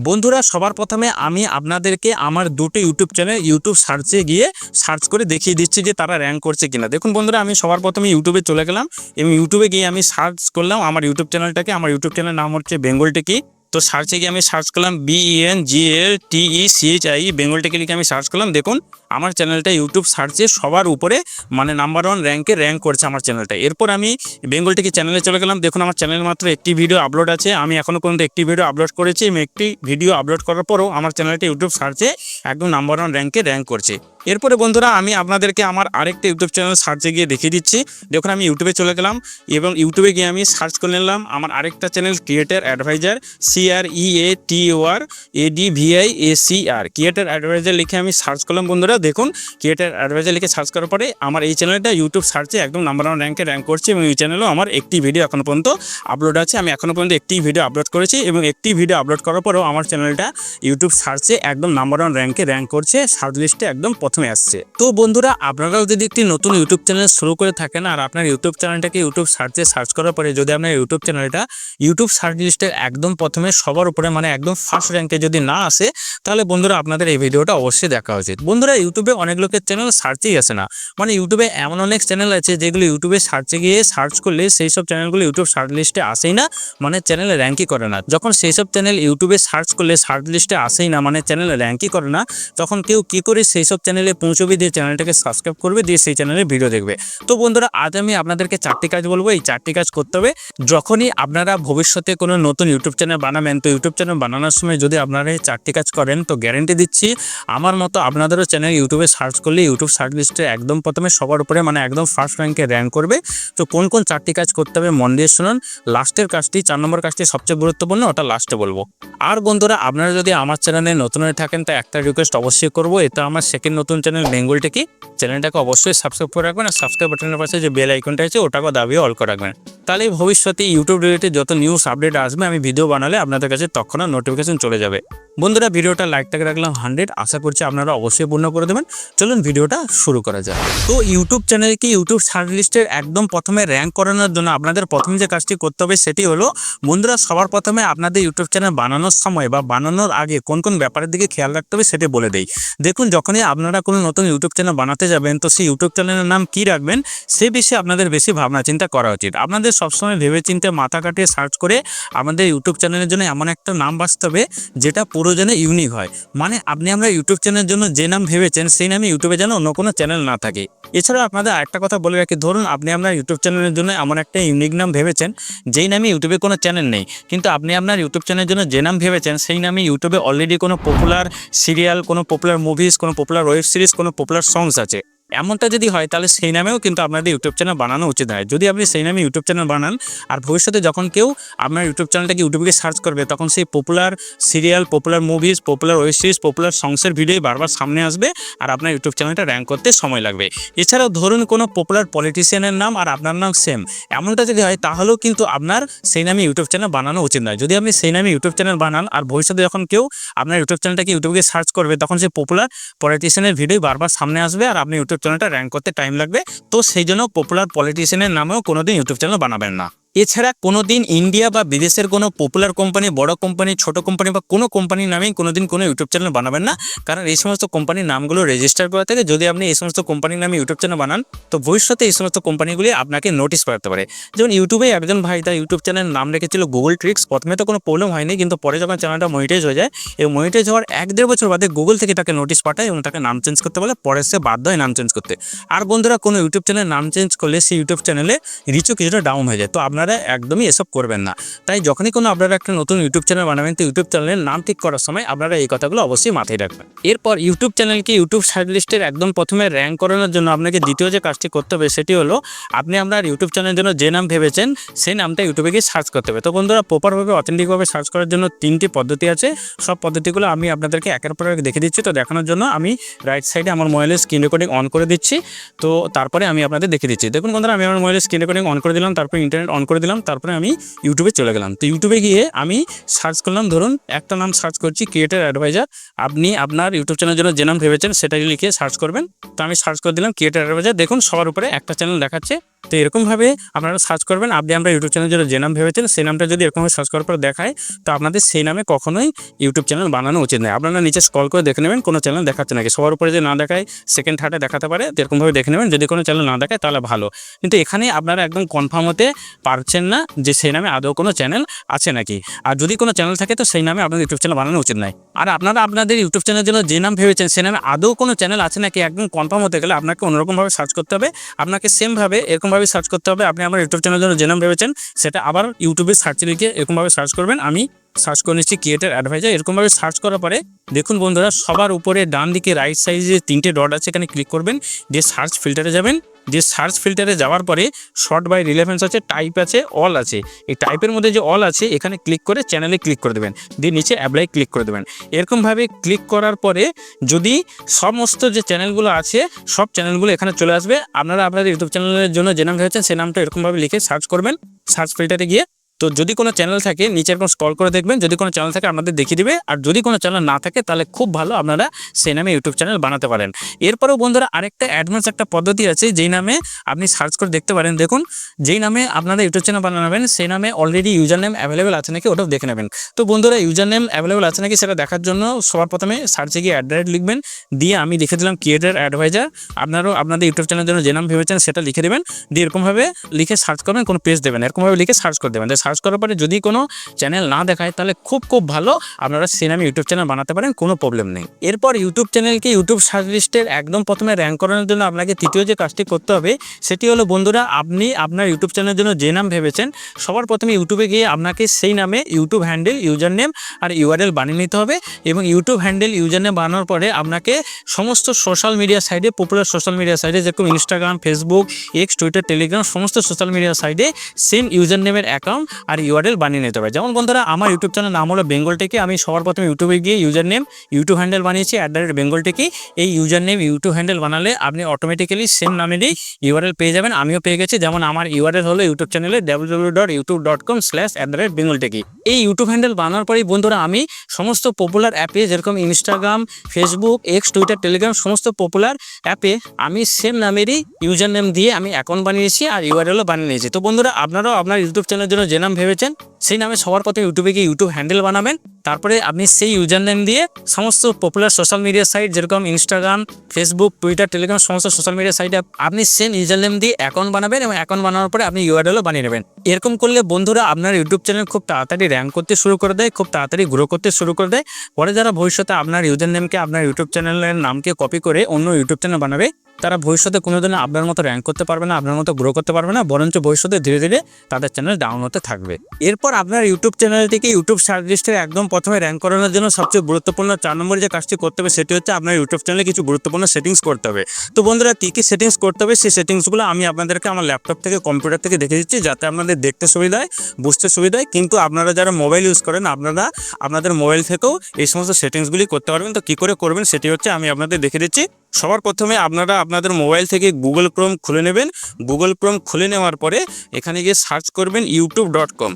বন্ধুরা সবার প্রথমে আমি আপনাদেরকে আমার দুটো ইউটিউব চ্যানেল ইউটিউব সার্চে গিয়ে সার্চ করে দেখিয়ে দিচ্ছি যে তারা র্যাঙ্ক করছে কিনা। দেখুন বন্ধুরা, আমি সবার প্রথমে ইউটিউবে চলে গেলাম এবং ইউটিউবে গিয়ে আমি সার্চ করলাম আমার ইউটিউব চ্যানেলটাকে। আমার ইউটিউব চ্যানেলের নাম হচ্ছে বেঙ্গল টেকি। তো সার্চে গিয়ে আমি সার্চ করলাম BENGLTECHIE বেঙ্গল টেকি লিখে আমি সার্চ করলাম। দেখুন আমার চ্যানেলটা ইউটিউব সার্চে সবার উপরে মানে নাম্বার 1 র্যাঙ্কে র্যাঙ্ক করছে আমার চ্যানেলটা। এরপর আমি বেঙ্গল টেকি চ্যানেলে চলে গেলাম। দেখুন আমার চ্যানেলে মাত্র একটি ভিডিও আপলোড আছে। আমি এখনও পর্যন্ত একটি ভিডিও আপলোড করেছি এবং একটি ভিডিও আপলোড করার পরও আমার চ্যানেলটা ইউটিউব সার্চে একদম নাম্বার 1 র্যাঙ্কে র্যাঙ্ক করছে। এরপরে বন্ধুরা আমি আপনাদেরকে আমার আরেকটা ইউটিউব চ্যানেল সার্চে গিয়ে দেখিয়ে দিচ্ছি। দেখুন আমি ইউটিউবে চলে গেলাম এবং ইউটিউবে গিয়ে আমি সার্চ করে নিলাম আমার আরেকটা channel creator advisor CREATORADVIACR creator advisor লিখে আমি সার্চ করলাম। বন্ধুরা দেখুন ক্রিয়েটর অ্যাডভাইজার লিখে সার্চ করার পরে আমার এই চ্যানেলটা ইউটিউব সার্চে একদম নাম্বার 1 র্যাঙ্কে র্যাঙ্ক করছে এবং এই চ্যানেলেও আমার একটি ভিডিও এখনও পর্যন্ত আপলোড আছে। আমি এখনও পর্যন্ত একটি ভিডিও আপলোড করেছি এবং একটি ভিডিও আপলোড করার পরেও আমার চ্যানেলটা ইউটিউব সার্চে একদম নাম্বার 1 র্যাঙ্কে র্যাঙ্ক করছে, সার্চ লিস্টে একদম প্রথমে আসছে। তো বন্ধুরা আপনারাও যদি একটি নতুন ইউটিউব চ্যানেল শুরু করে থাকেন আর আপনার ইউটিউব চ্যানেলটাকে ইউটিউব সার্চে সার্চ করার পরে যদি আপনার ইউটিউব চ্যানেলটা ইউটিউব সার্চ লিস্টের একদম প্রথমে সবার উপরে মানে একদম ফার্স্ট র্যাঙ্কে যদি না আসে, তাহলে বন্ধুরা আপনাদের এই ভিডিওটা অবশ্যই দেখা উচিত। বন্ধুরা ইউটিউবে অনেক লোকের চ্যানেল সার্চেই আসে না, মানে ইউটিউবে এমন অনেক চ্যানেল আছে যেগুলো ইউটিউবে সার্চে গিয়ে সার্চ করলে সেই সব চ্যানেলগুলো ইউটিউব সার্চ লিস্টে আসেই না, মানে চ্যানেলে র্যাঙ্কই করে না। যখন সেই সব চ্যানেল ইউটিউবে সার্চ করলে সার্চ লিস্টে আসেই না, মানে চ্যানেলে র্যাঙ্কই করে না, তখন কেউ কী করে সেই সব চ্যানেলে পৌঁছবে দিয়ে চ্যানেলটাকে সাবস্ক্রাইব করবে দিয়ে সেই চ্যানেলে ভিডিও দেখবে। তো বন্ধুরা আজ আমি আপনাদেরকে 4টি কাজ বলবো। এই 4টি কাজ করতে হবে যখনই আপনারা ভবিষ্যতে কোনো নতুন ইউটিউব চ্যানেল বানাবেন। তো ইউটিউব চ্যানেল বানানোর সময় যদি আপনারা এই 4টি কাজ করেন তো গ্যারেন্টি দিচ্ছি আমার মতো আপনাদেরও চ্যানেল ইউটিউবে সার্চ করলে ইউটিউব সার্চ লিস্টে একদম প্রথমে সবার উপরে মানে একদম ফার্স্ট র্যাঙ্কে র্যাঙ্ক করবে। তো কোন কোন 4টি কাজ করতে হবে মন দিয়ে শুনুন। লাস্টের কাজটি 4 নম্বর কাজটি সবচেয়ে গুরুত্বপূর্ণ, ওটা লাস্টে বলবো। আর বন্ধুরা আপনারা যদি আমার চ্যানেলে নতুন হয়ে থাকেন তো একটা রিকোয়েস্ট অবশ্যই করবো, এটা আমার সেকেন্ড নতুন চ্যানেল বেঙ্গল টেকি, চ্যানেলটাকে অবশ্যই সাবস্ক্রাইব করে রাখবেন আর সাবস্ক্রাইব বাটনের পাশে যে বেল আইকনটা আছে ওটাকে দাবিয়ে অল করে রাখবেন। তাহলে ভবিষ্যতে ইউটিউব রিলেটেড যত নিউজ আপডেট আসবে আমি ভিডিও বানালে আপনাদের কাছে তৎক্ষণাৎ নোটিফিকেশন চলে যাবে। বন্ধুরা ভিডিওটা লাইকটাকে রাখলাম 100, আশা করছি আপনারা অবশ্যই পূর্ণ করে দেবেন। চলুন ভিডিওটা শুরু করা যাক। তো ইউটিউব চ্যানেলকে ইউটিউব সার্চ লিস্টের একদম প্রথমে র্যাঙ্ক করানোর জন্য আপনাদের প্রথমে যে কাজটি করতে হবে সেটি হলো বন্ধুরা সবার প্রথমে আপনাদের ইউটিউব চ্যানেল বানানোর সময় বা বানানোর আগে কোন কোন ব্যাপারের দিকে খেয়াল রাখতে হবে সেটি বলে দেই। দেখুন যখনই আপনারা কোনো নতুন ইউটিউব চ্যানেল বানাতে যাবেন তো সেই ইউটিউব চ্যানেলের নাম কী রাখবেন সে বিষয়ে আপনাদের বেশি ভাবনা চিন্তা করা উচিত। আপনাদের সবসময় ভেবে চিন্তে মাথা কাটিয়ে সার্চ করে আমাদের ইউটিউব চ্যানেলের জন্য এমন একটা নাম বাছতে হবে যেটা পুরোজনে ইউনিক হয়। মানে আমরা ইউটিউব চ্যানেলের জন্য যে নাম ভেবেছেন সেই নামে ইউটিউবে যেন অন্য কোনো চ্যানেল না থাকে। এছাড়াও আপনাদের আরেকটা কথা বলে রাখি, ধরুন আপনার ইউটিউব চ্যানেলের জন্য এমন একটা ইউনিক নাম ভেবেছেন যেই নামে ইউটিউবে কোনো চ্যানেল নেই, কিন্তু আপনি আপনার ইউটিউব চ্যানেলের জন্য যে নাম ভেবেছেন সেই নামে ইউটিউবে অলরেডি কোনো পপুলার সিরিয়াল, কোনো পপুলার মুভিজ, কোনো পপুলার ওয়েব সিরিজ, কোনো পপুলার সংস আছে। এমনটা যদি হয় তাহলে সেই নামেও কিন্তু আপনাদের ইউটিউব চ্যানেল বানানো উচিত হয়। যদি আপনি সেই নামে ইউটিউব চ্যানেল বানান আর ভবিষ্যতে যখন কেউ আপনার ইউটিউব চ্যানেলটাকে ইউটিউবে সার্চ করবে তখন সেই popular serial, popular movies, popular web series, popular সংসের ভিডিও বারবার সামনে আসবে আর আপনার ইউটিউব চ্যানেলটা র্যাঙ্ক করতে সময় লাগবে। এছাড়াও ধরুন কোনো পপুলার পলিটিশিয়ানের নাম আর আপনার নাম সেম, এমনটা যদি হয় তাহলেও কিন্তু আপনার সেই নামে ইউটিউব চ্যানেল বানানো উচিত নয়। যদি আপনি সেই নামে ইউটিউব চ্যানেল বানান আর ভবিষ্যতে যখন কেউ আপনার ইউটিউব চ্যানেলটাকে ইউটিউবে সার্চ করবে তখন সেই পপুলার পলিটিশিয়ানের ভিডিও বারবার সামনে আসবে আর আপনি ইউটিউব চ্যানেলটা র্যাঙ্ক করতে টাইম লাগবে। তো সেই জন্য পপুলার পলিটিশিয়ানের নামেও কোনোদিন ইউটিউব চ্যানেল বানাবেন না। এছাড়া কোনোদিন ইন্ডিয়া বা বিদেশের কোনো পপুলার কোম্পানি, বড় কোম্পানি, ছোট কোম্পানি বা কোনো কোম্পানির নামেই কোনোদিন কোনো ইউটিউব চ্যানেল বানাবেন না, কারণ এই সমস্ত কোম্পানির নামগুলো রেজিস্টার করা থাকে। যদি আপনি এই সমস্ত কোম্পানির নামে ইউটিউব চ্যানেল বানান তো ভবিষ্যতে এই সমস্ত কোম্পানিগুলি আপনাকে নোটিস করতে পারে। যেমন ইউটিউবে একজন ভাই তার ইউটিউব চ্যানেলের নাম রেখেছিল গুগল ট্রিক্স। প্রথমে তো কোনো প্রবলেম হয়নি, কিন্তু পরে যখন চ্যানেলটা মনিটাইজ হয়ে যায় এবং মনিটাইজ হওয়ার 1-1.5 বছর বাদে গুগল থেকে তাকে নোটিস পাঠায় এবং তাকে নাম চেঞ্জ করতে বলে, পরে সে বাধ্য হয় নাম চেঞ্জ করতে। আর বন্ধুরা কোনো ইউটিউব চ্যানেলের নাম চেঞ্জ করলে সেই ইউটিউব চ্যানেলে রিচও কিছুটা ডাউন হয়ে যায়। তো আপনারা একদমই এসব করবেন না। তাই যখনই কোনো আপনারা একটা নতুন ইউটিউব চ্যানেল বানাবেন তো ইউটিউব চ্যানেলের নাম ঠিক করার সময় আপনারা এই কথাগুলো অবশ্যই মাথায় রাখবেন। এরপর ইউটিউব চ্যানেলকে ইউটিউব সার্চ লিস্টের একদম প্রথমে র্যাঙ্ক করানোর জন্য আপনাকে দ্বিতীয় যে কাজটি করতে হবে সেটি হলো আপনি আপনার ইউটিউব চ্যানেলের জন্য যে নাম ভেবেছেন সেই নামটা ইউটিউবে গিয়ে সার্চ করতে হবে। তো বন্ধুরা প্রপারভাবে অথেন্টিকভাবে সার্চ করার জন্য 3টি পদ্ধতি আছে। সব পদ্ধতিগুলো আমি আপনাদেরকে একের পর এক দেখে দিচ্ছি। তো দেখানোর জন্য আমি রাইট সাইডে আমার মোবাইলের স্ক্রিন রেকর্ডিং অন করে দিচ্ছি। তো তারপরে আমি আপনাদের দেখে দিচ্ছি। দেখুন বন্ধুরা আমি আমার মোবাইলের স্ক্রিন রেকর্ডিং অন করে দিলাম, তারপর ইন্টারনেট অন করে দিলাম, তারপরে আমি ইউটিউবে চলে গেলাম। তো ইউটিউবে গিয়ে আমি সার্চ করলাম, ধরুন একটা নাম সার্চ করছি ক্রিয়েটর অ্যাডভাইজার। আপনি আপনার ইউটিউব চ্যানেলের জন্য যে নাম ভেবেছেন সেটাই লিখে সার্চ করবেন। তো আমি সার্চ করে দিলাম ক্রিয়েটর অ্যাডভাইজার, দেখুন সবার উপরে একটা চ্যানেল দেখাচ্ছে। তো এরকমভাবে আপনারা সার্চ করবেন। আপনি আমরা ইউটিউব চ্যানেলের জন্য যে নাম ভেবেছেন সেই নামটা যদি এরকমভাবে সার্চ করার পর দেখায়, তো আপনাদের সেই নামে কখনোই ইউটিউব চ্যানেল বানানো উচিত নয়। আপনারা নিচে স্ক্রল করে দেখে নেবেন কোনো চ্যানেল দেখাচ্ছে নাকি। সবার উপরে যে না দেখায় সেকেন্ড থার্ডে দেখাতে পারে, তো এরকমভাবে দেখে নেবেন। যদি কোনো চ্যানেল না দেখায় তাহলে ভালো, কিন্তু এখানে আপনারা একদম কনফার্ম হতে পারছেন না যে সেই নামে আদৌ কোনো চ্যানেল আছে নাকি। আর যদি কোনো চ্যানেল থাকে তো সেই নামে আপনাদের ইউটিউব চ্যানেল বানানো উচিত নয়। আর আপনারা আপনাদের ইউটিউব চ্যানেলের জন্য যে নাম ভেবেছেন সেই নামে আদৌ কোনো চ্যানেল আছে নাকি একদম কনফার্ম হতে গেলে আপনাকে অন্যরকমভাবে সার্চ করতে হবে। আপনাকে সেমভাবে এরকমভাবে সার্চ করতে হবে। আপনি আমার ইউটিউব চ্যানেলের জন্য যে নাম ভেবেছেন সেটা আবার ইউটিউবে সার্চে লিখে এরকমভাবে সার্চ করবেন। আমি সার্চ করে নিচ্ছি ক্রিয়েটর অ্যাডভাইজার। এরকমভাবে সার্চ করার পরে দেখুন বন্ধুরা, সবার উপরে ডান দিকে রাইট সাইডে 3টে ডট আছে, এখানে ক্লিক করবেন। দিয়ে সার্চ ফিল্টারে যাবেন। দিয়ে সার্চ ফিল্টারে যাওয়ার পরে শর্ট বাই রিলেভেন্স আছে, টাইপ আছে, অল আছে। এই টাইপের মধ্যে যে অল আছে এখানে ক্লিক করে চ্যানেলে ক্লিক করে দেবেন। দিয়ে নিচে অ্যাপ্লাই ক্লিক করে দেবেন। এরকমভাবে ক্লিক করার পরে যদি সমস্ত যে চ্যানেলগুলো আছে সব চ্যানেলগুলো এখানে চলে আসবে। আপনারা আপনাদের ইউটিউব চ্যানেলের জন্য যে নাম ভেবেছেন সেই নামটা এরকমভাবে লিখে সার্চ করবেন সার্চ ফিল্টারে গিয়ে। তো যদি কোনো চ্যানেল থাকে নিচে এরকম স্ক্রল করে দেখবেন, যদি কোনো চ্যানেল থাকে আপনাদের দেখিয়ে দিবে। আর যদি কোনো চ্যানেল না থাকে তাহলে খুব ভালো, আপনারা সেই নামে ইউটিউব চ্যানেল বানাতে পারেন। এরপরেও বন্ধুরা আরেকটা অ্যাডভান্স একটা পদ্ধতি আছে যেই নামে আপনি সার্চ করে দেখতে পারেন। দেখুন যেই নামে আপনারা ইউটিউব চ্যানেল বানাবেন সেই নামে অলরেডি ইউজার নেম অ্যাভেলেবেল আছে নাকি ওটাও দেখে নেবেন। তো বন্ধুরা ইউজার নেম অ্যাভেলেবেল আছে নাকি সেটা দেখার জন্য সবার প্রথমে সার্চে গিয়ে অ্যাড্রেস লিখবেন। দিয়ে আমি লিখে দিলাম ক্রিয়েটর অ্যাডভাইজার। আপনারাও আপনাদের ইউটিউব চ্যানেলের জন্য যে নাম ভেবেছেন সেটা লিখে দেবেন। দিয়ে এরকমভাবে লিখে সার্চ করবেন, কোনো পেজ দেবেন, এরকমভাবে লিখে সার্চ করে দেবেন। সার্চ করার পরে যদি কোনো চ্যানেল না দেখায় তাহলে খুব ভালো, আপনারা সেই নামে ইউটিউব চ্যানেল বানাতে পারেন, কোনো প্রবলেম নেই। এরপর ইউটিউব চ্যানেলকে ইউটিউব সার্চ লিস্টের একদম প্রথমে র্যাঙ্ক করানোর জন্য আপনাকে তৃতীয় যে কাজটি করতে হবে সেটি হলো বন্ধুরা, আপনি আপনার ইউটিউব চ্যানেলের জন্য যে নাম ভেবেছেন সবার প্রথমে ইউটিউবে গিয়ে আপনাকে সেই নামে ইউটিউব হ্যান্ডেল, ইউজার নেম আর ইউআরএল বানিয়ে নিতে হবে। এবং ইউটিউব হ্যান্ডেল, ইউজার নেম বানানোর পরে আপনাকে সমস্ত সোশ্যাল মিডিয়া সাইটে, পপুলার সোশ্যাল মিডিয়া সাইটে যেরকম Instagram, Facebook, x, Twitter, Telegram সমস্ত সোশ্যাল মিডিয়া সাইটে সেম ইউজার নেমের অ্যাকাউন্ট আর ইউআরএল বানিয়ে নিতে হবে। যেমন বন্ধুরা আমার ইউটিউব চ্যানেল নাম হলো বেঙ্গল টেকি। আমি সবার প্রথমে ইউটিউবে গিয়ে ইউজার নেম, ইউটিউব হ্যান্ডেল বানিয়েছি @বেঙ্গল টেকি। এই ইউজার নেম, ইউটিউব হ্যান্ডেল বানালে আপনি অটোমেটিক্যালি সেম নামেরই ইউআরএল পেয়ে যাবেন। আমিও পেয়ে গেছি। যেমন আমার ইউআরএল হলো ইউটিউব চ্যানেলে www.youtube.com/@বেঙ্গল টেকি। এই ইউটিউব হ্যান্ডেল বানানোর পরেই বন্ধুরা আমি সমস্ত পপুলার অ্যাপে যেরকম Instagram, Facebook, x, Twitter, Telegram সমস্ত পপুলার অ্যাপে আমি সেম নামেরই ইউজার নেম দিয়ে আমি অ্যাকাউন্ট বানিয়েছি আর ইউআরএলও বানিয়ে নিয়েছি। তো বন্ধুরা আপনারাও আপনার ইউটিউব চ্যানেলের জন্য যে নাম ভেবেছেন সেই নামে সবার প্রথমে ইউটিউবে গিয়ে ইউটিউব হ্যান্ডেল বানাবেন। তারপরে আপনি সেই ইউজার নেম দিয়ে সমস্ত পপুলার সোশ্যাল মিডিয়া সাইট যেরকম ইনস্টাগ্রাম, ফেসবুক, টুইটার, টেলিগ্রাম সমস্ত সোশ্যাল মিডিয়া সাইটে আপনি সেম ইউজার নেম দিয়ে অ্যাকাউন্ট বানাবেন এবং অ্যাকাউন্ট বানানোর পরে আপনি ইউআরএলও বানিয়ে নেবেন। এরকম করলে বন্ধুরা আপনার ইউটিউব চ্যানেল খুব তাড়াতাড়ি র্যাঙ্ক করতে শুরু করে দেয়, খুব তাড়াতাড়ি গ্রো করতে শুরু করে দেয়। পরে যারা ভবিষ্যতে আপনার ইউজার নেমকে, আপনার ইউটিউব চ্যানেলের নামকে কপি করে অন্য ইউটিউব চ্যানেল বানাবে, তারা ভবিষ্যতে কোনোদিনও আপনার মতো র্যাঙ্ক করতে পারবে না, আপনার মতো গ্রো করতে পারবে না, বরঞ্চ ভবিষ্যতে ধীরে ধীরে তাদের চ্যানেল ডাউন হতে থাকবে। এরপর আপনার ইউটিউব চ্যানেল থেকে ইউটিউব সার্চ লিস্টের একদম প্রথমে র্যাঙ্ক করানোর জন্য সবচেয়ে গুরুত্বপূর্ণ 4 নম্বরে যে কাজটি করতে হবে সেটি হচ্ছে আপনার ইউটিউব চ্যানেলে কিছু গুরুত্বপূর্ণ সেটিংস করতে হবে। তো বন্ধুরা কী কী সেটিংস করতে হবে সেই সেটিংসগুলো আমি আপনাদেরকে আমার ল্যাপটপ থেকে, কম্পিউটার থেকে দেখে দিচ্ছি যাতে আপনাদের দেখতে সুবিধা হয়, বুঝতে সুবিধা হয়। কিন্তু আপনারা যারা মোবাইল ইউজ করেন আপনারা আপনাদের মোবাইল থেকেও এই সমস্ত সেটিংসগুলি করতে পারবেন। তো কী করে করবেন সেটি হচ্ছে আমি আপনাদের দেখে দিচ্ছি। সবার প্রথমে আপনারা আপনাদের মোবাইল থেকে গুগল ক্রোম খুলে নেবেন। গুগল ক্রোম খুলে নেওয়ার পরে এখানে গিয়ে সার্চ করবেন youtube.com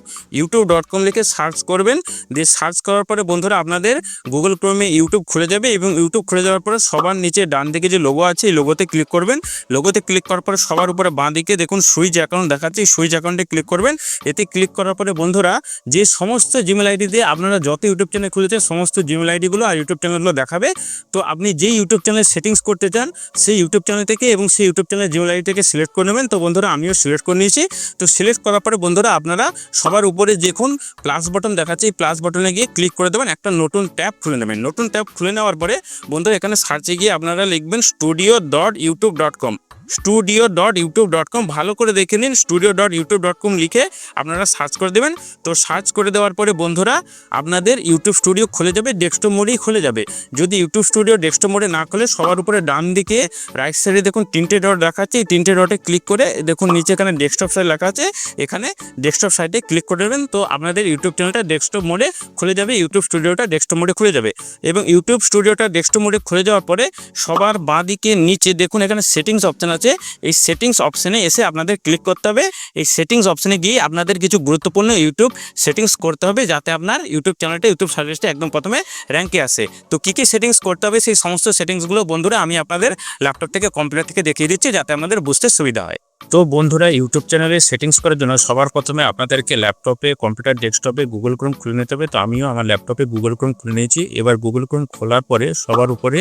লিখে সার্চ করবেন। দিয়ে সার্চ করার পরে বন্ধুরা আপনাদের গুগল ক্রোমে ইউটিউব খুলে যাবে এবং ইউটিউব খুলে যাওয়ার পরে সবার নিচে ডান দিকে যে লোগো আছে এই লোগোতে ক্লিক করবেন। লোগোতে ক্লিক করার পরে সবার উপরে বাঁ দিকে দেখুন সুইচ অ্যাকাউন্ট দেখাচ্ছে, এই সুইচ অ্যাকাউন্টে ক্লিক করবেন। এতে ক্লিক করার পরে বন্ধুরা যে সমস্ত জিমেল আইডি দিয়ে আপনারা যত ইউটিউব চ্যানেল খুলেছেন সমস্ত জিমেল আইডিগুলো আর ইউটিউব চ্যানেলগুলো দেখাবে। তো আপনি যেই ইউটিউব চ্যানেল সেটিংস করতে চান সেই ইউটিউব চ্যানেল থেকে এবং সেই ইউটিউব চ্যানেল জিমেল আইডি থেকে সিলেক্ট করে নেবেন। তো বন্ধুরা আমিও সিলেক্ট করে নিয়েছি। তো সিলেক্ট করার পরে বন্ধুরা আপনারা সবার উপরে দেখুন প্লাস বাটন দেখাচ্ছে, এই প্লাস বাটনে গিয়ে ক্লিক করে দেবেন, একটা নতুন ট্যাব খুলে নেবেন। নতুন ট্যাব খুলে নেওয়ার পরে বন্ধুরা এখানে সার্চে গিয়ে আপনারা লিখবেন studio.youtube.com ভালো করে দেখে নিন। studio.youtube.com লিখে আপনারা সার্চ করে দেবেন। তো সার্চ করে দেওয়ার পরে বন্ধুরা আপনাদের ইউটিউব স্টুডিও খুলে যাবে, ডেস্কটপ মোডেই খুলে যাবে। যদি ইউটিউব স্টুডিও ডেস্কটপ মোডে না খুলে সবার উপরে ডান দিকে রাইট সাইডে দেখুন 3টে ডট দেখাচ্ছে, এই 3টে ডটে ক্লিক করে দেখুন নিচে এখানে ডেস্কটপ সাইট লেখা আছে, এখানে ডেস্কটপ সাইটে ক্লিক করে দেবেন। তো আপনাদের ইউটিউব চ্যানেলটা ডেস্কটপ মোডে খুলে যাবে, ইউটিউব স্টুডিওটা ডেস্কটপ মোডে খুলে যাবে। এবং ইউটিউব স্টুডিওটা ডেস্কটপ মোডে খুলে যাওয়ার পরে সবার বাঁ দিকে নিচে দেখুন এখানে সেটিংস অপশন আছে, এই সেটিংস অপশানে এসে আপনাদের ক্লিক করতে হবে। এই সেটিংস অপশানে গিয়ে আপনাদের কিছু গুরুত্বপূর্ণ ইউটিউব সেটিংস করতে হবে, যাতে আপনার ইউটিউব চ্যানেলটা ইউটিউব সার্ভিসটা একদম প্রথমে র্যাঙ্কে আসে। তো কী কী সেটিংস করতে হবে সেই সমস্ত সেটিংসগুলো বন্ধুরা আমি আপনাদের ল্যাপটপ থেকে কম্পিউটার থেকে দেখিয়ে দিচ্ছি, যাতে আপনাদের বুঝতে সুবিধা হয়। তো বন্ধুরা, ইউটিউব চ্যানেলে সেটিংস করার জন্য সবার প্রথমে আপনাদেরকে ল্যাপটপে, কম্পিউটার ডেস্কটপে গুগল ক্রোম খুলে নিতে হবে। তো আমিও আমার ল্যাপটপে গুগল ক্রোম খুলে নিয়েছি। এবার গুগল ক্রোম খোলার পরে সবার উপরে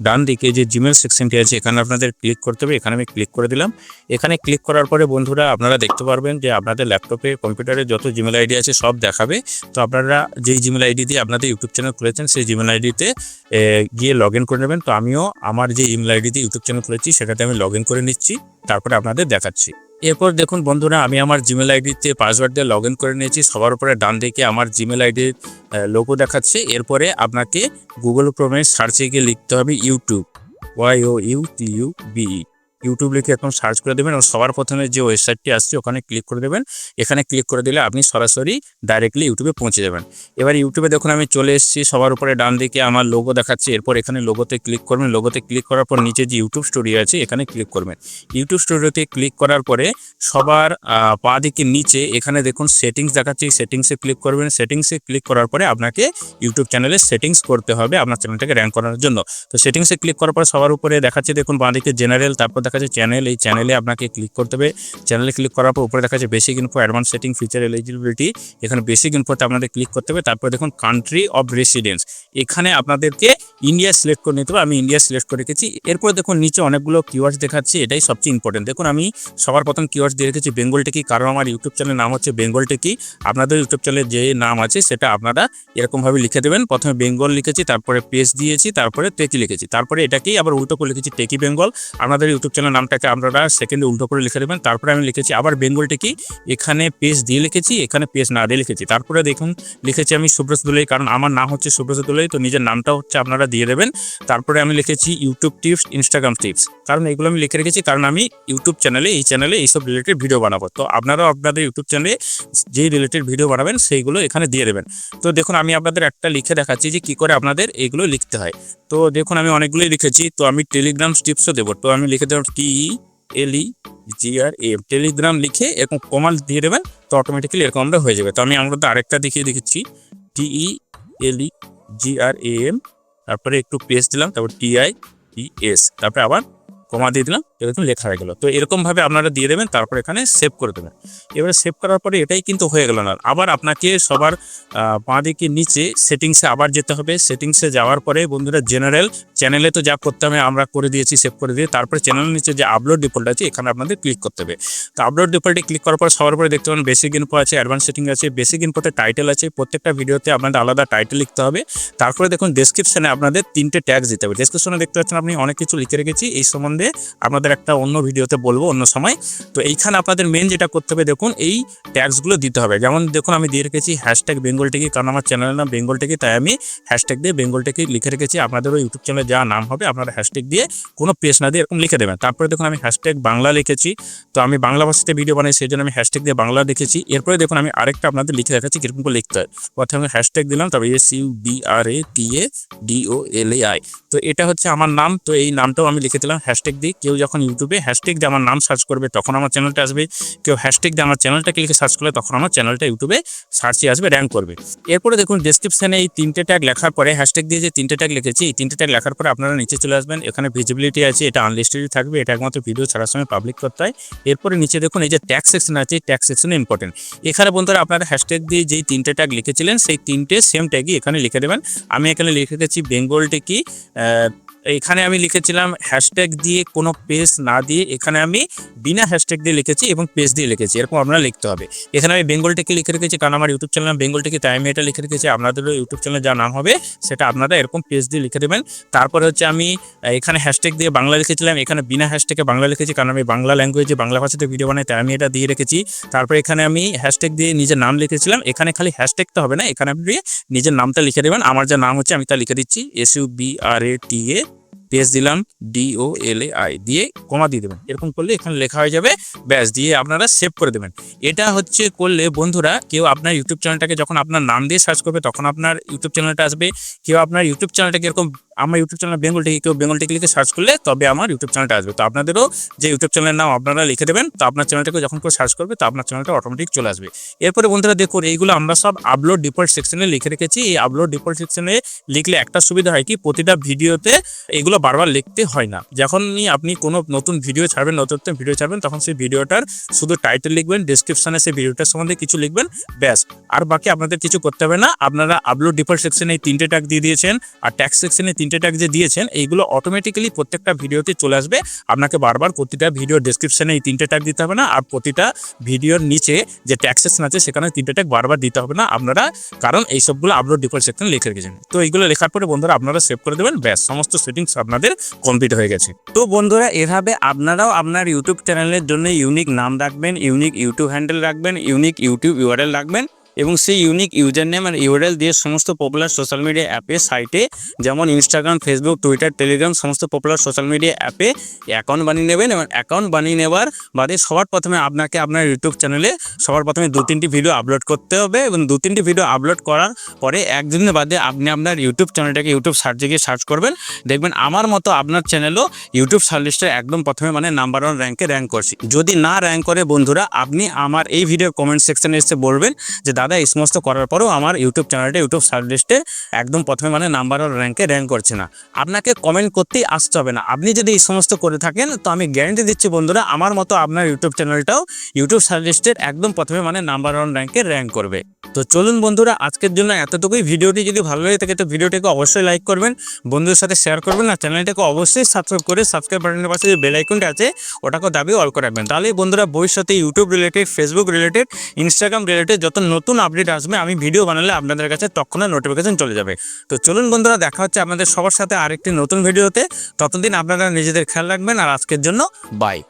ডান দিকে যে জিমেল সেকশনটি আছে এখানে আপনাদের ক্লিক করতে হবে। এখানে আমি ক্লিক করে দিলাম। এখানে ক্লিক করার পরে বন্ধুরা আপনারা দেখতে পারবেন যে আপনাদের ল্যাপটপে, কম্পিউটারে যত জিমেল আইডি আছে সব দেখাবে। তো আপনারা যেই জিমেল আইডি দিয়ে আপনাদের ইউটিউব চ্যানেল খুলেছেন সেই জিমেল আইডিতে গিয়ে লগ ইন করে নেবেন। তো আমিও আমার যে ইমেল আইডি দিয়ে ইউটিউব চ্যানেল খুলেছি সেটাতে আমি লগ ইন করে নিচ্ছি, তারপরে আপনাদের দেখাচ্ছি। এরপর দেখুন বন্ধুরা, আমি আমার জিমেল আইডিতে পাসওয়ার্ড দিয়ে লগ ইন করে নিয়েছি। সবার উপরে ডান দিকে আমার জিমেল আইডির লোগো দেখাচ্ছে। এরপরে আপনাকে গুগল ক্রোমের সার্চে গিয়ে লিখতে হবে ইউটিউব, YOUTUBE, ইউটিউব লিখে এখন সার্চ করে দেবেন এবং সবার প্রথমে যে ওয়েবসাইটটি আসছে ওখানে ক্লিক করে দেবেন। এখানে ক্লিক করে দিলে আপনি সরাসরি ডাইরেক্টলি ইউটিউবে পৌঁছে যাবেন। এবার ইউটিউবে দেখুন আমি চলে এসেছি। সবার উপরে ডান দিকে আমার লোগো দেখাচ্ছে। এরপর এখানে লোগোতে ক্লিক করবেন। লোগোতে ক্লিক করার পর নিচে যে ইউটিউব স্টুডিও আছে এখানে ক্লিক করবেন। ইউটিউব স্টুডিওতে ক্লিক করার পরে সবার পা দিকে নিচে এখানে দেখুন সেটিংস দেখাচ্ছে, এই সেটিংসে ক্লিক করবেন। সেটিংসে ক্লিক করার পরে আপনাকে ইউটিউব চ্যানেলে সেটিংস করতে হবে আপনার চ্যানেলটাকে র্যাঙ্ক করার জন্য। তো সেটিংসে ক্লিক করার পর সবার উপরে দেখাচ্ছে দেখুন বাঁ দিকে জেনারেল, তারপর দেখাচ্ছে চ্যানেল। এই চ্যানেলে আপনাকে ক্লিক করতে হবে। চ্যানেলে ক্লিক করার পর উপরে দেখাচ্ছে basic info, advance setting, feature, eligibility. এখানে বেসিক ইনফোতে আপনাদের ক্লিক করতে হবে। তারপরে দেখুন কান্ট্রি অফ রেসিডেন্স, এখানে আপনাদেরকে ইন্ডিয়া সিলেক্ট করে নিতে হবে। আমি ইন্ডিয়া সিলেক্ট করে রেখেছি। এরপরে দেখুন নিচে অনেকগুলো কিওয়ার্ডস দেখাচ্ছে, এটাই সবচেয়ে ইম্পর্টেন্ট। দেখুন আমি সবার প্রথম কিওয়ার্ডস দিয়ে রেখেছি বেঙ্গল টেকি, কারণ আমার ইউটিউব চ্যানেলের নাম হচ্ছে বেঙ্গল টেকি। আপনাদের ইউটিউব চ্যানেলের যে নাম আছে সেটা আপনারা এরকমভাবে লিখে দেবেন। প্রথমে বেঙ্গল লিখেছি, তারপরে পেজ দিয়েছি, তারপরে টেকি লিখেছি, তারপরে এটাকেই আবার উল্টো করে লিখেছি টেকি বেঙ্গল। আপনাদের ইউটিউব চ্যানেল নামটাকে আপনারা সেকেন্ডে উল্টো করে লিখে দেবেন। তারপরে আমি লিখেছি আবার বেঙ্গল টেকি, এখানে পেজ দিয়ে লিখেছি, এখানে পেজ না দিয়ে লিখেছি। তারপরে দেখুন লিখেছি আমি সুব্রত দুলাই, কারণ আমার নাম হচ্ছে সুব্রত দুলাই, তো নিজের নামটা হচ্ছে আপনারা দিয়ে দেবেন। তারপরে আমি লিখেছি ইউটিউব টিপস, ইনস্টাগ্রাম টিপস, কারণ এগুলো আমি লিখে রেখেছি কারণ আমি ইউটিউব চ্যানেলে এইসব রিলেটেড ভিডিও বানাবো। তো আপনারাও আপনাদের ইউটিউব চ্যানেলে যেই রিলেটেড ভিডিও বানাবেন সেইগুলো এখানে দিয়ে দেবেন। তো দেখুন আমি আপনাদের একটা লিখে দেখাচ্ছি যে কী করে আপনাদের এগুলো লিখতে হয়। তো দেখুন আমি অনেকগুলোই লিখেছি। তো আমি টেলিগ্রাম টিপসও দেবো। তো আমি লিখে দেবো TELEGRAM, টেলিগ্রাম লিখে এরকম কমাল দিয়ে দেবেন, তো অটোমেটিক্যালি এরকম আমরা হয়ে যাবে। তো আমি আমাদের আরেকটা দেখিয়ে দেখেছি TELEGRAM, তারপরে একটু পেজ দিলাম, তারপর TIES, তারপরে আবার কমা দিয়ে দিলাম, এরকম লেখা হয়ে গেল। তো এরকমভাবে আপনারা দিয়ে দেবেন, তারপর এখানে সেভ করে দেবেন। এবারে সেভ করার পরে এটাই কিন্তু হয়ে গেল না, আবার আপনাকে সবার বাঁ দিকে নিচে সেটিংসে আবার যেতে হবে। সেটিংসে যাওয়ার পরে বন্ধুরা জেনারেল চ্যানেলে তো যা করতে হবে আমরা করে দিয়েছি, সেভ করে দিয়ে তারপরে চ্যানেলের নিচে যে আপলোড ডিফল্ট আছে এখানে আপনাদের ক্লিক করতে হবে। তো আপলোড ডিফল্টে ক্লিক করার পর সবার উপরে দেখতে পাবেন বেসিক ইনফো আছে, অ্যাডভান্স সেটিং আছে। বেসিক ইনফোতে টাইটেল আছে, প্রত্যেকটা ভিডিওতে আপনাদের আলাদা টাইটেল লিখতে হবে। তারপরে দেখুন ডেসক্রিপশনে আপনাদের 3টে ট্যাগ দিতে হবে। ডেসক্রিপশনে দেখতে পাচ্ছেন আপনি অনেক কিছু লিখে রেখেছি, এই সম্বন্ধে আপনাদের একটা অন্য ভিডিওতে বলবো অন্য সময়। তো এইখানে আপনাদের মেন যেটা করতে হবে দেখুন এই ট্যাগসগুলো দিতে হবে। যেমন দেখুন আমি দিয়ে রেখেছি হ্যাশট্যাগ বেঙ্গল টেকি, কারণ আমার চ্যানেলের নাম বেঙ্গল টেকি, তাই আমি হ্যাশট্যাগ দিয়ে বেঙ্গল টেকি লিখে রেখেছি। আপনাদেরও ইউটিউব চ্যানেলে যা নাম হবে আপনারা হ্যাশট্যাগ দিয়ে কোনো পেজ না দিয়ে এরকম লিখে দেবেন। তারপরে দেখুন আমি হ্যাশট্যাগ বাংলা লিখেছি, তো আমি বাংলা ভাষাতে ভিডিও বানাই সেই জন্য আমি হ্যাশট্যাগ দিয়ে বাংলা লিখেছি। এরপরে দেখুন আমি আরেকটা আপনাদের লিখে দেখাচ্ছি কিরকম করে লিখতে হয়। প্রথমে হ্যাশট্যাগ দিলাম, তারপর SUBRATADOLAI, তো এটা হচ্ছে আমার নাম। তো এই নামটাও আমি লিখে দিলাম হ্যাশট্যাগ দিয়ে। কেউ যখন ইউটিউবে হ্যাশট্যাগ দিয়ে আমার নাম সার্চ করবে তখন আমার চ্যানেলটা আসবে। কেউ হ্যাশট্যাগ দিয়ে আমার চ্যানেলটাকে লিখে সার্চ করলে তখন আমার চ্যানেলটা ইউটিউবে সার্চে আসবে, র্যাঙ্ক করবে। এরপরে দেখুন ডেসক্রিপশনে এই 3টে ট্যাগ লেখার পরে হ্যাশট্যাগ দিয়ে যে 3টে ট্যাগ লিখেছি, এই 3টে ট্যাগ লেখার পরে আপনারা নিচে চলে আসবেন। এখানে ভিজিবিলিটি আছে, এটা আনলিস্টেডই থাকবে, এটা একমাত্র ভিডিও ছাড়ার সময় পাবলিক করতে হয়। এরপরে নিচে দেখুন এই যে ট্যাগ সেকশন আছে, ট্যাগ সেকশনে ইম্পর্টেন্ট। এখানে বন্ধুরা আপনারা হ্যাশট্যাগ দিয়ে যেই 3টে ট্যাগ লিখেছিলেন সেই 3টে সেম ট্যাগই এখানে লিখে দেবেন। আমি এখানে লিখে রেখেছি বেঙ্গল টেকি, এখানে আমি লিখেছিলাম হ্যাশট্যাগ দিয়ে কোনো পেজ না দিয়ে, এখানে আমি বিনা হ্যাশট্যাগ দিয়ে লিখেছি এবং পেজ দিয়ে লিখেছি, এরকম আপনারা লিখতে হবে। এখানে আমি বেঙ্গল টেকি লিখে রেখেছি কারণ আমার ইউটিউব চ্যানেল বেঙ্গল টেকি, তাই আমি এটা লিখে রেখেছি। আপনাদেরও ইউটিউব চ্যানেল যা নাম হবে সেটা আপনারা এরকম পেজ দিয়ে লিখে দেবেন। তারপরে হচ্ছে আমি এখানে হ্যাশট্যাগ দিয়ে বাংলা লিখেছিলাম, এখানে বিনা হ্যাশট্যাগে বাংলা লিখেছি কারণ আমি বাংলা ল্যাঙ্গুয়েজে বাংলা ভাষাতে ভিডিও বানাই, তাই আমি এটা দিয়ে রেখেছি। তারপরে এখানে আমি হ্যাশট্যাগ দিয়ে নিজের নাম লিখেছিলাম, এখানে খালি হ্যাশট্যাগটা হবে না, এখানে আপনি নিজের নামটা লিখে দেবেন। আমার যা নাম হচ্ছে আমি তা লিখে দিচ্ছি SUBRATA, পেজ দিলাম DOLAI দিয়ে কমা দিয়ে দেবেন। এরকম করলে এখানে লেখা হয়ে যাবে, ব্যাস দিয়ে আপনারা সেভ করে দেবেন। এটা হচ্ছে করলে বন্ধুরা কেউ আপনার ইউটিউব চ্যানেলটাকে যখন আপনার নাম দিয়ে সার্চ করবে তখন আপনার ইউটিউব চ্যানেলটা আসবে। কেউ আপনার ইউটিউব চ্যানেলটাকে এরকম আমার ইউটিউব চ্যানেল বেঙ্গল টেক, কেউ বেঙ্গল টেক লিখে সার্চ করলে তবে আমার ইউটিউব চ্যানেলটা আসবে। তো আপনাদেরও যে ইউটিউব চ্যানেলের নাম আপনারা লিখে দেবেন, তো আপনার চ্যানেলটাকে যখন করে সার্চ করবে তো আপনার চ্যানেলটা অটোমেটিক চলে আসবে। এরপরে বন্ধুরা দেখুন, এইগুলো আমরা সব আপলোড ডিফল্ট সেকশনে লিখে রেখেছি। এই আপলোড ডিফল্ট সেকশনে লিখলে একটা সুবিধা হয় কি, প্রতিটা ভিডিওতে এগুলো বারবার লিখতে হয় না। যখনই আপনি কোনো নতুন ভিডিও ছাড়বেন, তখন সেই ভিডিওটার শুধু টাইটেল লিখবেন, ডেসক্রিপশনে সেই ভিডিওটার সম্বন্ধে কিছু লিখবেন, ব্যাস। আর বাকি আপনাদের কিছু করতে হবে না। আপনারা আপলোড ডিফল্ট সেকশনে এই 3টে ট্যাগ দিয়ে দিয়েছেন, আর ট্যাগ সেকশনে 3টে ট্যাগ যে দিয়েছেন, এইগুলো অটোমেটিক্যালি প্রত্যেকটা ভিডিওতে চলে আসবে। আপনাকে বারবার প্রতিটা ভিডিও ডেসক্রিপশনে এই 3টে ট্যাগ দিতে হবে না, আর প্রতিটা ভিডিওর নিচে যে ট্যাগ সেকশন আছে সেখানে 3টে ট্যাগ বারবার দিতে হবে না আপনারা, কারণ এই সবগুলো আপলোড ডিফল্ট সেকশনে লিখে রেখেছেন। তো এইগুলো লেখার পরে বন্ধুরা আপনারা সেভ করে দেবেন, ব্যাস, সমস্ত সেটিংস আপনাদের কমপ্লিট হয়ে গেছে। তো বন্ধুরা এভাবে আপনারাও আপনার ইউটিউব চ্যানেলের জন্য ইউনিক নাম রাখবেন, ইউনিক ইউটিউব হ্যান্ডেল রাখবেন, ইউনিক ইউটিউব ইউআরএল রাখবেন, এবং সেই ইউনিক ইউজার নেম আর ইউআরএল দিয়ে সমস্ত পপুলার সোশ্যাল মিডিয়া অ্যাপে, সাইটে যেমন ইনস্টাগ্রাম, ফেসবুক, টুইটার, টেলিগ্রাম, সমস্ত পপুলার সোশ্যাল মিডিয়া অ্যাপে অ্যাকাউন্ট বানিয়ে নেবেন। এবং অ্যাকাউন্ট বানিয়ে নেওয়ার বাদে সবার প্রথমে আপনাকে আপনার ইউটিউব চ্যানেলে সবার প্রথমে 2-3টি ভিডিও আপলোড করতে হবে, এবং 2-3টি ভিডিও আপলোড করার পরে একদিনের বাদে আপনি আপনার ইউটিউব চ্যানেলটাকে ইউটিউব সার্চে গিয়ে সার্চ করবেন, দেখবেন আমার মতো আপনার চ্যানেলও ইউটিউব সার্চ লিস্টে একদম প্রথমে মানে নাম্বার 1 র্যাঙ্কে র্যাঙ্ক করছি। যদি না র্যাঙ্ক করে বন্ধুরা, আপনি আমার এই ভিডিও কমেন্ট সেকশনে এসে বলবেন যে দাদা এই সমস্ত করার পরেও আমার ইউটিউব চ্যানেলটা ইউটিউব সার্চ লিস্টে একদম প্রথমে মানে নাম্বার 1 র্যাঙ্কে র্যাঙ্ক করছে না। আপনাকে কমেন্ট করতেই আসতে হবে না। আপনি যদি এই সমস্ত করে থাকেন তো আমি গ্যারান্টি দিচ্ছি বন্ধুরা, আমার মতো আপনার ইউটিউব চ্যানেলটাও ইউটিউব সার্চ লিস্টের একদম প্রথমে মানে নাম্বার 1 র্যাঙ্কে র্যাঙ্ক করবে। তো চলুন বন্ধুরা, আজকের জন্য এতটুকুই। ভিডিওটি যদি ভালো লাগে থাকে তো ভিডিওটিকে অবশ্যই লাইক করবেন, বন্ধুদের সাথে শেয়ার করবেন, আর চ্যানেলটাকে অবশ্যই সাবস্ক্রাইব করে সাবস্ক্রাইব বাটনের পাশে যে বেল আইকনটা আছে ওটাকে দাবিয়ে অল করে রাখবেন। তাহলে বন্ধুরা ভবিষ্যতে YouTube related, Facebook related, Instagram related যত নতুন আপডেট আসবে আমি ভিডিও বানালে আপনাদের কাছে তৎক্ষণাৎ নোটিফিকেশন চলে যাবে। তো চলুন বন্ধুরা, দেখা হচ্ছে আপনাদের সবার সাথে আরেকটি নতুন ভিডিওতে। ততদিন আপনারা নিজেদের খেয়াল রাখবেন, আর আজকের জন্য বাই।